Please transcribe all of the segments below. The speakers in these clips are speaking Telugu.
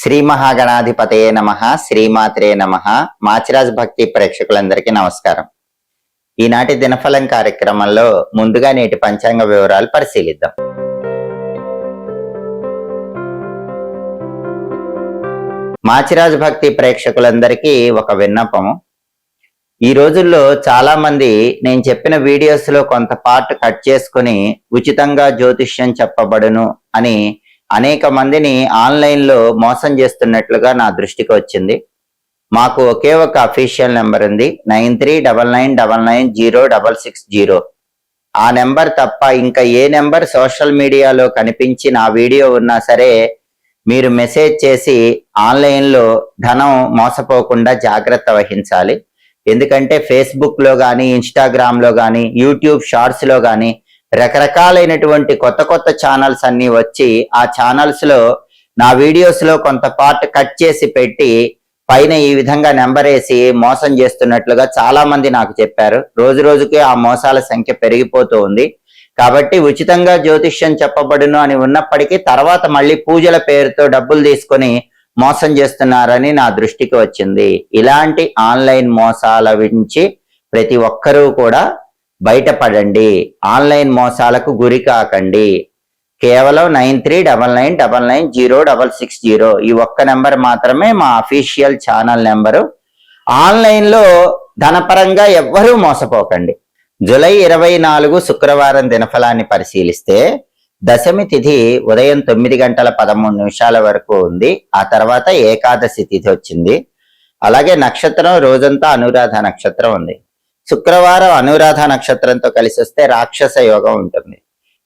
శ్రీ మహాగణాధిపతయే నమః, శ్రీమాత్రే నమః. మాచిరాజ్ భక్తి ప్రేక్షకులందరికీ నమస్కారం. ఈనాటి దినఫలం కార్యక్రమంలో ముందుగా నేటి పంచాంగ వివరాలు పరిశీలిద్దాం. మాచిరాజ్ భక్తి ప్రేక్షకులందరికీ ఒక విన్నపము. ఈ రోజుల్లో చాలా మంది నేను చెప్పిన వీడియోస్ లో కొంత పార్ట్ కట్ చేసుకుని ఉచితంగా జ్యోతిష్యం చెప్పబడును అని అనేక మందిని ఆన్లైన్ లో మోసం చేస్తున్నట్లుగా నా దృష్టికి వచ్చింది. మాకు ఒకే ఒక అఫీషియల్ నెంబర్ ఉంది, 9399990660. ఆ నెంబర్ తప్ప ఇంకా ఏ నెంబర్ సోషల్ మీడియాలో కనిపించి నా వీడియో ఉన్నా సరే మీరు మెసేజ్ చేసి ఆన్లైన్లో ధనం మోసపోకుండా జాగ్రత్త వహించాలి. ఎందుకంటే ఫేస్బుక్ లో కానీ, ఇన్స్టాగ్రామ్ లో కానీ, యూట్యూబ్ షార్ట్స్ లో కానీ రకరకాలైనటువంటి కొత్త కొత్త ఛానల్స్ అన్ని వచ్చి ఆ ఛానల్స్ లో నా వీడియోస్ లో కొంత పార్ట్ కట్ చేసి పెట్టి పైన ఈ విధంగా నెంబర్ వేసి మోసం చేస్తున్నట్లుగా చాలా మంది నాకు చెప్పారు. రోజు రోజుకి ఆ మోసాల సంఖ్య పెరిగిపోతూ ఉంది. కాబట్టి ఉచితంగా జ్యోతిష్యం చెప్పబడును అని ఉన్నప్పటికీ తర్వాత మళ్ళీ పూజల పేరుతో డబ్బులు తీసుకొని మోసం చేస్తున్నారని నా దృష్టికి వచ్చింది. ఇలాంటి ఆన్లైన్ మోసాల నుంచి ప్రతి ఒక్కరూ కూడా బయటపడండి. ఆన్లైన్ మోసాలకు గురి కాకండి. కేవలం 9399990660 ఈ ఒక్క నెంబర్ మాత్రమే మా అఫీషియల్ ఛానల్ నెంబరు. ఆన్లైన్ లో ధనపరంగా ఎవ్వరూ మోసపోకండి. జూలై 24 శుక్రవారం దినఫలాన్ని పరిశీలిస్తే దశమి తిథి ఉదయం 9:13 వరకు ఉంది. ఆ తర్వాత ఏకాదశి తిథి వచ్చింది. అలాగే నక్షత్రం రోజంతా అనురాధ నక్షత్రం ఉంది. శుక్రవారం అనురాధ నక్షత్రంతో కలిసి వస్తే రాక్షస యోగం ఉంటుంది.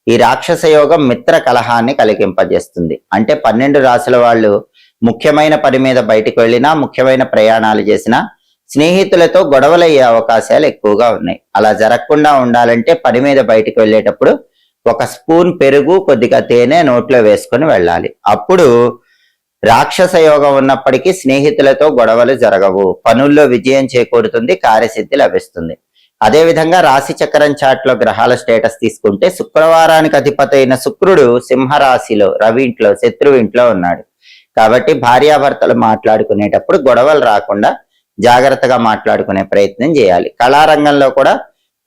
ఈ రాక్షస యోగం మిత్ర కలహాన్ని కలిగింపజేస్తుంది. అంటే 12 రాశుల వాళ్ళు ముఖ్యమైన పని మీద బయటకు వెళ్ళినా, ముఖ్యమైన ప్రయాణాలు చేసినా స్నేహితులతో గొడవలయ్యే అవకాశాలు ఎక్కువగా ఉన్నాయి. అలా జరగకుండా ఉండాలంటే పని మీద బయటకు వెళ్ళేటప్పుడు ఒక స్పూన్ పెరుగు, కొద్దిగా తేనె నోట్లో వేసుకొని వెళ్ళాలి. అప్పుడు రాక్షస యోగం ఉన్నప్పటికీ స్నేహితులతో గొడవలు జరగవు, పనుల్లో విజయం చేకూరుతుంది, కార్యసిద్ధి లభిస్తుంది. అదేవిధంగా రాశి చక్రం చాట్ లో గ్రహాల స్టేటస్ తీసుకుంటే శుక్రవారానికి అధిపతి అయిన శుక్రుడు సింహరాశిలో రవి ఇంట్లో, శత్రువు ఇంట్లో ఉన్నాడు. కాబట్టి భార్యాభర్తలు మాట్లాడుకునేటప్పుడు గొడవలు రాకుండా జాగ్రత్తగా మాట్లాడుకునే ప్రయత్నం చేయాలి. కళారంగంలో కూడా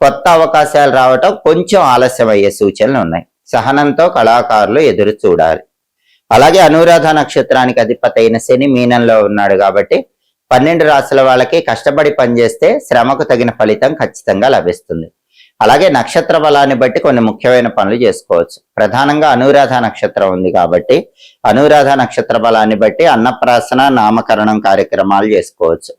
కొత్త అవకాశాలు రావటం కొంచెం ఆలస్యం అయ్యే సూచనలు ఉన్నాయి. సహనంతో కళాకారులు ఎదురు చూడాలి. అలాగే అనురాధ నక్షత్రానికి అధిపతి అయిన శని మీనంలో ఉన్నాడు. కాబట్టి 12 రాశుల వాళ్ళకి కష్టపడి పనిచేస్తే శ్రమకు తగిన ఫలితం ఖచ్చితంగా లభిస్తుంది. అలాగే నక్షత్ర బలాన్ని బట్టి కొన్ని ముఖ్యమైన పనులు చేసుకోవచ్చు. ప్రధానంగా అనురాధ నక్షత్రం ఉంది కాబట్టి అనురాధ నక్షత్ర బలాన్ని బట్టి అన్నప్రాసన, నామకరణం కార్యక్రమాలు చేసుకోవచ్చు.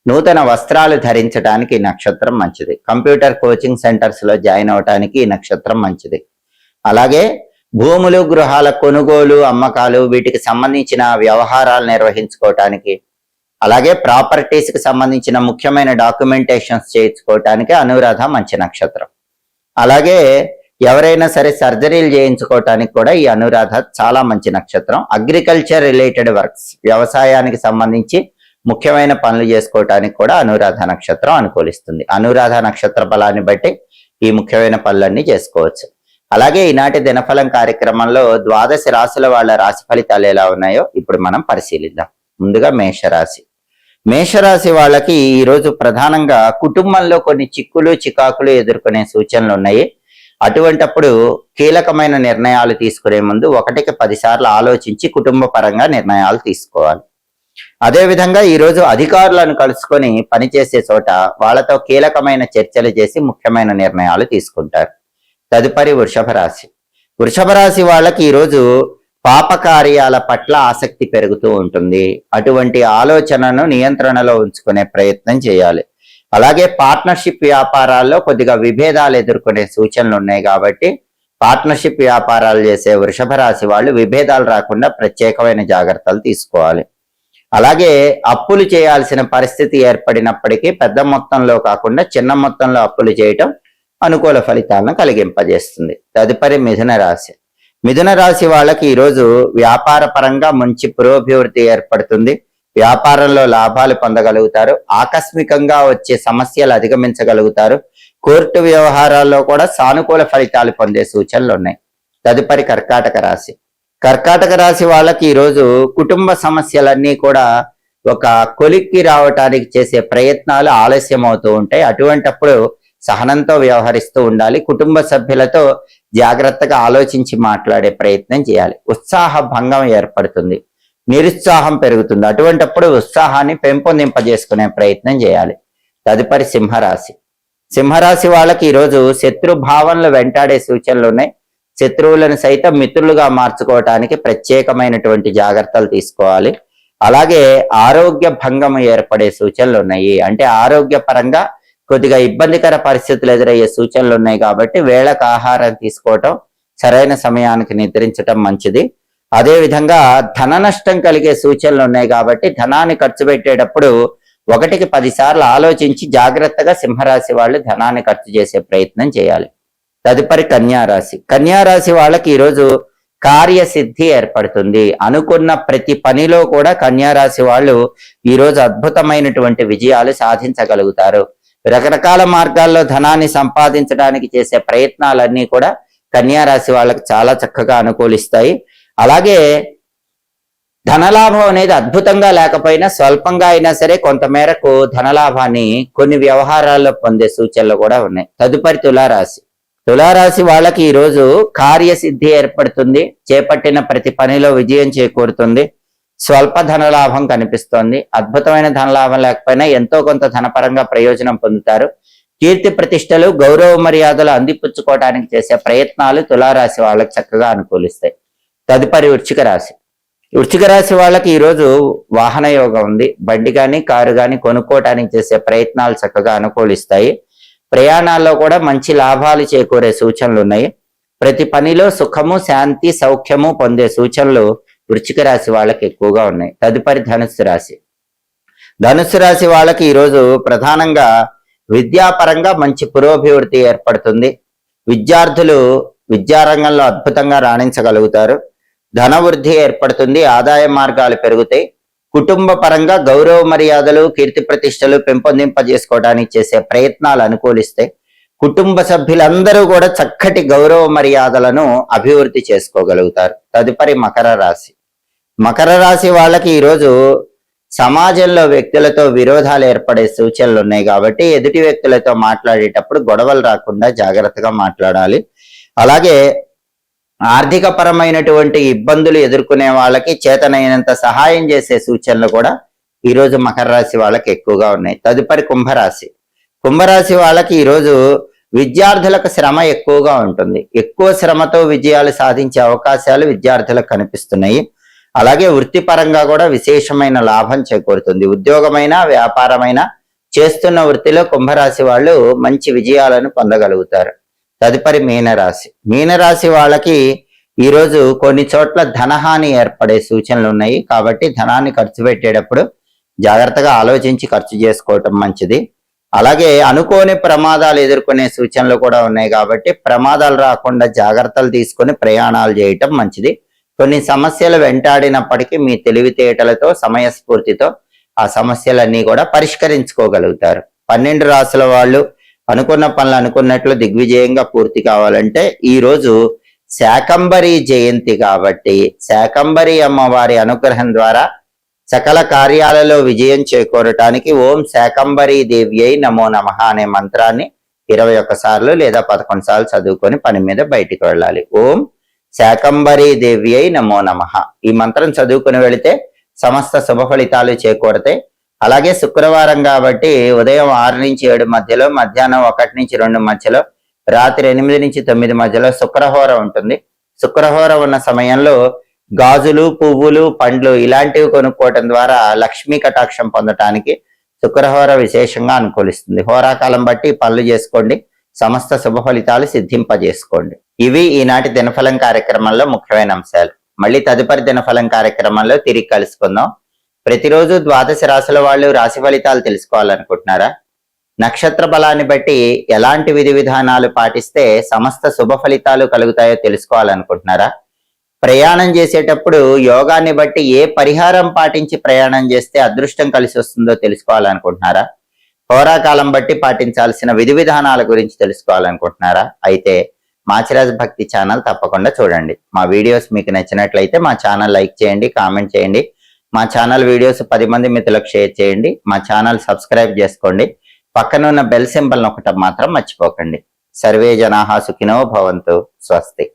నూతన వస్త్రాలు ధరించడానికి ఈ నక్షత్రం మంచిది. కంప్యూటర్ కోచింగ్ సెంటర్స్ లో జాయిన్ అవడానికి ఈ నక్షత్రం మంచిది. అలాగే భూములు, గృహాల కొనుగోలు, అమ్మకాలు, వీటికి సంబంధించిన వ్యవహారాలు నిర్వహించుకోవటానికి, అలాగే ప్రాపర్టీస్ కి సంబంధించిన ముఖ్యమైన డాక్యుమెంటేషన్స్ చేయించుకోవటానికి అనురాధ మంచి నక్షత్రం. అలాగే ఎవరైనా సరే సర్జరీలు చేయించుకోవటానికి కూడా ఈ అనురాధ చాలా మంచి నక్షత్రం. అగ్రికల్చర్ రిలేటెడ్ వర్క్స్, వ్యవసాయానికి సంబంధించి ముఖ్యమైన పనులు చేసుకోవటానికి కూడా అనురాధ నక్షత్రం అనుకూలిస్తుంది. అనురాధ నక్షత్ర బలాన్ని బట్టి ఈ ముఖ్యమైన పనులన్నీ చేసుకోవచ్చు. అలాగే ఈనాటి దినఫలం కార్యక్రమంలో 12 రాశుల వాళ్ళ రాశి ఫలితాలు ఎలా ఉన్నాయో ఇప్పుడు మనం పరిశీలిద్దాం. ముందుగా మేషరాశి. మేషరాశి వాళ్ళకి ఈరోజు ప్రధానంగా కుటుంబంలో కొన్ని చిక్కులు, చికాకులు ఎదుర్కొనే సూచనలు ఉన్నాయి. అటువంటప్పుడు కీలకమైన నిర్ణయాలు తీసుకునే ముందు 1కి 10 సార్లు ఆలోచించి కుటుంబ పరంగా నిర్ణయాలు తీసుకోవాలి. అదేవిధంగా ఈరోజు అధికారులను కలుసుకొని పనిచేసే చోట వాళ్ళతో కీలకమైన చర్చలు చేసి ముఖ్యమైన నిర్ణయాలు తీసుకుంటారు. తదుపరి వృషభ రాశి. వృషభ రాశి వాళ్ళకి ఈరోజు పాపకార్యాల పట్ల ఆసక్తి పెరుగుతూ ఉంటుంది. అటువంటి ఆలోచనను నియంత్రణలో ఉంచుకునే ప్రయత్నం చేయాలి. అలాగే పార్ట్నర్షిప్ వ్యాపారాల్లో కొద్దిగా విభేదాలు ఎదుర్కొనే సూచనలు ఉన్నాయి. కాబట్టి పార్ట్నర్షిప్ వ్యాపారాలు చేసే వృషభ రాశి వాళ్ళు విభేదాలు రాకుండా ప్రత్యేకమైన జాగ్రత్తలు తీసుకోవాలి. అలాగే అప్పులు చేయాల్సిన పరిస్థితి ఏర్పడినప్పటికీ పెద్ద మొత్తంలో కాకుండా చిన్న మొత్తంలో అప్పులు చేయటం అనుకూల ఫలితాలను కలిగింపజేస్తుంది. తదుపరి మిథున రాశి. మిథున రాశి వాళ్ళకి ఈరోజు వ్యాపార పరంగా మంచి పురోభివృద్ధి ఏర్పడుతుంది. వ్యాపారంలో లాభాలు పొందగలుగుతారు. ఆకస్మికంగా వచ్చే సమస్యలు అధిగమించగలుగుతారు. కోర్టు వ్యవహారాల్లో కూడా సానుకూల ఫలితాలు పొందే సూచనలు ఉన్నాయి. తదుపరి కర్కాటక రాశి. కర్కాటక రాశి వాళ్ళకి ఈరోజు కుటుంబ సమస్యలన్నీ కూడా ఒక కొలిక్కి రావటానికి చేసే ప్రయత్నాలు ఆలస్యం అవుతూ ఉంటాయి. అటువంటప్పుడు సహనంతో వ్యవహరిస్తూ ఉండాలి. కుటుంబ సభ్యులతో జాగ్రత్తగా ఆలోచించి మాట్లాడే ప్రయత్నం చేయాలి. ఉత్సాహ భంగం ఏర్పడుతుంది, నిరుత్సాహం పెరుగుతుంది. అటువంటప్పుడు ఉత్సాహాన్ని పెంపొందింపజేసుకునే ప్రయత్నం చేయాలి. తదుపరి సింహరాశి. సింహరాశి వాళ్ళకి ఈరోజు శత్రు భావనలు వెంటాడే సూచనలు ఉన్నాయి. శత్రువులను సైతం మిత్రులుగా మార్చుకోవటానికి ప్రత్యేకమైనటువంటి జాగ్రత్తలు తీసుకోవాలి. అలాగే ఆరోగ్య భంగం ఏర్పడే సూచనలు ఉన్నాయి. అంటే ఆరోగ్యపరంగా కొద్దిగా ఇబ్బందికర పరిస్థితులు ఎదురయ్యే సూచనలు ఉన్నాయి కాబట్టి వేళకు ఆహారం తీసుకోవటం, సరైన సమయానికి నిద్రించటం మంచిది. అదే విధంగా ధన నష్టం కలిగే సూచనలు ఉన్నాయి కాబట్టి ధనాన్ని ఖర్చు పెట్టేటప్పుడు 1కి 10 సార్లు ఆలోచించి జాగ్రత్తగా సింహరాశి వాళ్ళు ధనాన్ని ఖర్చు చేసే ప్రయత్నం చేయాలి. తదుపరి కన్యారాశి. కన్యారాశి వాళ్ళకి ఈరోజు కార్యసిద్ధి ఏర్పడుతుంది. అనుకున్న ప్రతి పనిలో కూడా కన్యారాశి వాళ్ళు ఈరోజు అద్భుతమైనటువంటి విజయాలు సాధించగలుగుతారు. రకరకాల మార్గాల్లో ధనాన్ని సంపాదించడానికి చేసే ప్రయత్నాలన్నీ కూడా కన్యారాశి వాళ్ళకి చాలా చక్కగా అనుకూలిస్తాయి. అలాగే ధనలాభం అనేది అద్భుతంగా లేకపోయినా స్వల్పంగా అయినా సరే కొంతమేరకు ధనలాభాన్ని కొన్ని వ్యవహారాల్లో పొందే సూచనలు కూడా ఉన్నాయి. తదుపరి తులారాశి. తులారాశి వాళ్ళకి ఈరోజు కార్యసిద్ధి ఏర్పడుతుంది. చేపట్టిన ప్రతి పనిలో విజయం చేకూరుతుంది. స్వల్ప ధనలాభం కనిపిస్తోంది. అద్భుతమైన ధనలాభం లేకపోయినా ఎంతో కొంత ధనపరంగా ప్రయోజనం పొందుతారు. కీర్తి ప్రతిష్టలు, గౌరవ మర్యాదలు అందిపుచ్చుకోవడానికి చేసే ప్రయత్నాలు తులారాశి వాళ్ళకి చక్కగా అనుకూలిస్తాయి. తదుపరి వృశ్చిక రాశి. వృశ్చిక రాశి వాళ్ళకి ఈరోజు వాహన యోగం ఉంది. బండి కానీ కారు కానీ కొనుక్కోవటానికి చేసే ప్రయత్నాలు చక్కగా అనుకూలిస్తాయి. ప్రయాణాల్లో కూడా మంచి లాభాలు చేకూరే సూచనలు ఉన్నాయి. ప్రతి పనిలో సుఖము, శాంతి, సౌఖ్యము పొందే సూచనలు వృశ్చిక రాశి వాళ్ళకి ఎక్కువగా ఉన్నాయి. తదుపరి ధనుస్సు రాశి. ధనుస్సు రాశి వాళ్ళకి ఈరోజు ప్రధానంగా విద్యాపరంగా మంచి పురోభివృద్ధి ఏర్పడుతుంది. విద్యార్థులు విద్యారంగంలో అద్భుతంగా రాణించగలుగుతారు. ధన వృద్ధి ఏర్పడుతుంది. ఆదాయ మార్గాలు పెరుగుతాయి. కుటుంబ పరంగా గౌరవ మర్యాదలు, కీర్తి ప్రతిష్టలు పెంపొందింపజేసుకోవడానికి చేసే ప్రయత్నాలు అనుకూలిస్తాయి. కుటుంబ సభ్యులందరూ కూడా చక్కటి గౌరవ మర్యాదలను అభివృద్ధి చేసుకోగలుగుతారు. తదుపరి మకర రాశి. మకర రాశి వాళ్ళకి ఈరోజు సమాజంలో వ్యక్తులతో విరోధాలు ఏర్పడే సూచనలు ఉన్నాయి కాబట్టి ఎదుటి వ్యక్తులతో మాట్లాడేటప్పుడు గొడవలు రాకుండా జాగ్రత్తగా మాట్లాడాలి. అలాగే ఆర్థిక పరమైనటువంటి ఇబ్బందులు ఎదుర్కొనే వాళ్ళకి చేతనైనంత సహాయం చేసే సూచనలు కూడా ఈరోజు మకర రాశి వాళ్ళకి ఎక్కువగా ఉన్నాయి. తదుపరి కుంభరాశి. కుంభరాశి వాళ్ళకి ఈరోజు విద్యార్థులకు శ్రమ ఎక్కువగా ఉంటుంది. ఎక్కువ శ్రమతో విజయాలు సాధించే అవకాశాలు విద్యార్థులకు కనిపిస్తున్నాయి. అలాగే వృత్తిపరంగా కూడా విశేషమైన లాభం చేకూరుతుంది. ఉద్యోగమైన, వ్యాపారమైన చేస్తున్న వృత్తిలో కుంభరాశి వాళ్ళు మంచి విజయాలను పొందగలుగుతారు. తదుపరి మీనరాశి. మీనరాశి వాళ్ళకి ఈరోజు కొన్ని చోట్ల ధనహాని ఏర్పడే సూచనలు ఉన్నాయి కాబట్టి ధనాన్ని ఖర్చు పెట్టేటప్పుడు జాగ్రత్తగా ఆలోచించి ఖర్చు చేసుకోవటం మంచిది. అలాగే అనుకోని ప్రమాదాలు ఎదుర్కొనే సూచనలు కూడా ఉన్నాయి కాబట్టి ప్రమాదాలు రాకుండా జాగ్రత్తలు తీసుకొని ప్రయాణాలు చేయటం మంచిది. కొన్ని సమస్యలు వెంటాడినప్పటికీ మీ తెలివితేటలతో, సమయస్ఫూర్తితో ఆ సమస్యలన్నీ కూడా పరిష్కరించుకోగలుగుతారు. 12 రాశుల వాళ్ళు అనుకున్న పనులు అనుకున్నట్లు దిగ్విజయంగా పూర్తి కావాలంటే ఈరోజు శాకంబరి జయంతి కాబట్టి శాకంబరి అమ్మవారి అనుగ్రహం ద్వారా సకల కార్యాలలో విజయం చేకూరటానికి ఓం శాకంబరి దేవ్యై నమో నమః అనే మంత్రాన్ని 21 సార్లు లేదా 11 సార్లు చదువుకొని పని మీద బయటికి వెళ్ళాలి. ఓం శాకంబరి దేవ్యై నమో నమః ఈ మంత్రం చదువుకుని వెళితే సమస్త శుభ ఫలితాలు చేకూరతాయి. అలాగే శుక్రవారం కాబట్టి ఉదయం 6 నుంచి 7 మధ్యలో, మధ్యాహ్నం 1 నుంచి 2 మధ్యలో, రాత్రి 8 నుంచి 9 మధ్యలో శుక్రహోర ఉంటుంది. శుక్రహోర ఉన్న సమయంలో గాజులు, పువ్వులు, పండ్లు ఇలాంటివి కొనుక్కోవటం ద్వారా లక్ష్మీ కటాక్షం పొందటానికి శుక్రహోర విశేషంగా అనుకూలిస్తుంది. హోరాకాలం బట్టి పనులు చేసుకోండి. సమస్త శుభ ఫలితాలు సిద్ధింపజేసుకోండి. ఇవి ఈనాటి దినఫలం కార్యక్రమంలో ముఖ్యమైన అంశాలు. మళ్ళీ తదుపరి దినఫలం కార్యక్రమంలో తిరిగి కలుసుకుందాం. ప్రతిరోజు ద్వాదశ రాశుల వాళ్ళు రాశి ఫలితాలు తెలుసుకోవాలనుకుంటున్నారా? నక్షత్ర బలాన్ని బట్టి ఎలాంటి విధి విధానాలు పాటిస్తే సమస్త శుభ ఫలితాలు కలుగుతాయో తెలుసుకోవాలనుకుంటున్నారా? ప్రయాణం చేసేటప్పుడు యోగాన్ని బట్టి ఏ పరిహారం పాటించి ప్రయాణం చేస్తే అదృష్టం కలిసి వస్తుందో తెలుసుకోవాలనుకుంటున్నారా? హోరాకాలం బట్టి పాటించాల్సిన విధి విధానాల గురించి తెలుసుకోవాలనుకుంటున్నారా? అయితే మాచిరాజ్ భక్తి ఛానల్ తప్పకుండా చూడండి. మా వీడియోస్ మీకు నచ్చినట్లయితే మా ఛానల్ లైక్ చేయండి, కామెంట్ చేయండి. మా ఛానల్ వీడియోస్ 10 మంది మిత్రులకు షేర్ చేయండి. మా ఛానల్ సబ్స్క్రైబ్ చేసుకోండి. పక్కన ఉన్న బెల్ సింబల్ నొక్కటం మాత్రం మర్చిపోకండి. సర్వే జనాః సుఖినో భవంతు. స్వస్తి.